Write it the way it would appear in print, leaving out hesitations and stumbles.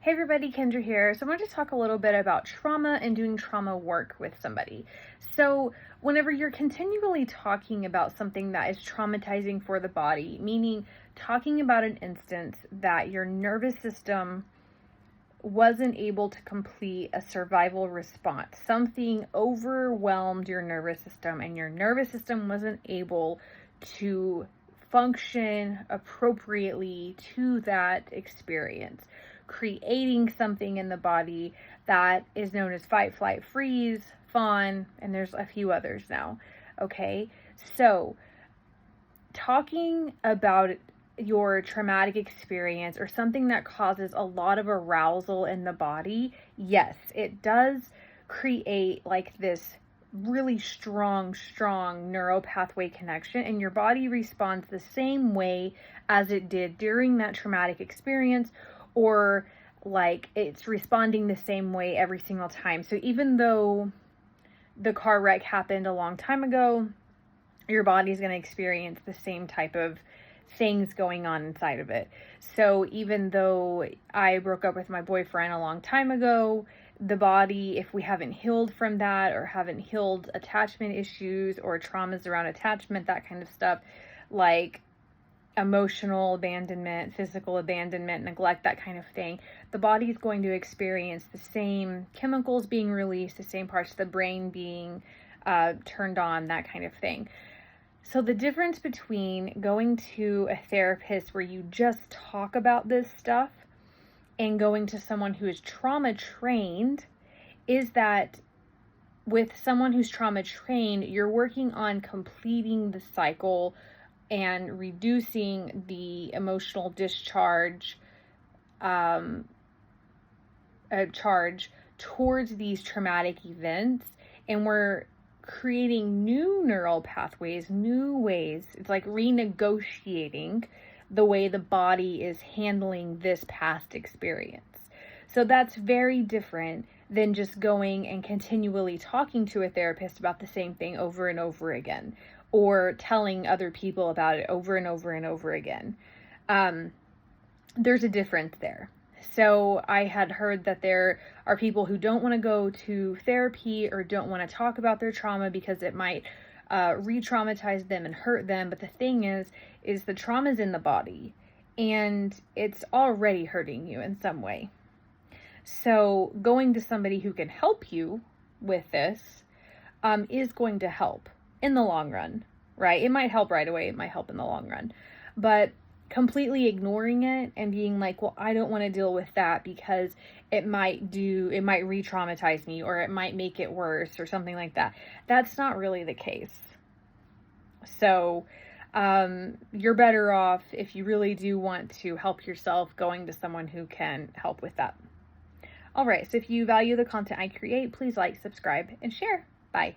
Hey everybody, Kendra here. So I wanted to talk a little bit about trauma and doing trauma work with somebody. So whenever you're continually talking about something that is traumatizing for the body, meaning talking about an instance that your nervous system wasn't able to complete a survival response, something overwhelmed your nervous system and your nervous system wasn't able to function appropriately to that experience, creating something in the body that is known as fight, flight, freeze, fawn, and there's a few others now. Okay, so talking about your traumatic experience or something that causes a lot of arousal in the body, yes, it does create like this really strong neural pathway connection, and your body responds the same way as it did during that traumatic experience, or like it's responding the same way every single time. So even though the car wreck happened a long time ago, your body's going to experience the same type of things going on inside of it. So even though I broke up with my boyfriend a long time ago, the body, if we haven't healed from that or haven't healed attachment issues or traumas around attachment, that kind of stuff, like emotional abandonment, physical abandonment, neglect, that kind of thing, the body is going to experience the same chemicals being released, the same parts of the brain being turned on, that kind of thing. So the difference between going to a therapist where you just talk about this stuff and going to someone who is trauma trained is that with someone who's trauma trained, you're working on completing the cycle and reducing the emotional discharge charge towards these traumatic events, and we're creating new neural pathways, new ways. It's like renegotiating the way the body is handling this past experience. So that's very different than just going and continually talking to a therapist about the same thing over and over again, or telling other people about it over and over and over again. There's a difference there. So I had heard that there are people who don't want to go to therapy or don't want to talk about their trauma because it might re-traumatize them and hurt them. But the thing is the trauma is in the body and it's already hurting you in some way. So going to somebody who can help you with this is going to help in the long run, right? It might help right away. It might help in the long run. But completely ignoring it and being like, well, I don't want to deal with that because it might re-traumatize me or it might make it worse or something like that. That's not really the case. So you're better off, if you really do want to help yourself, going to someone who can help with that. All right, so if you value the content I create, please like, subscribe, and share. Bye.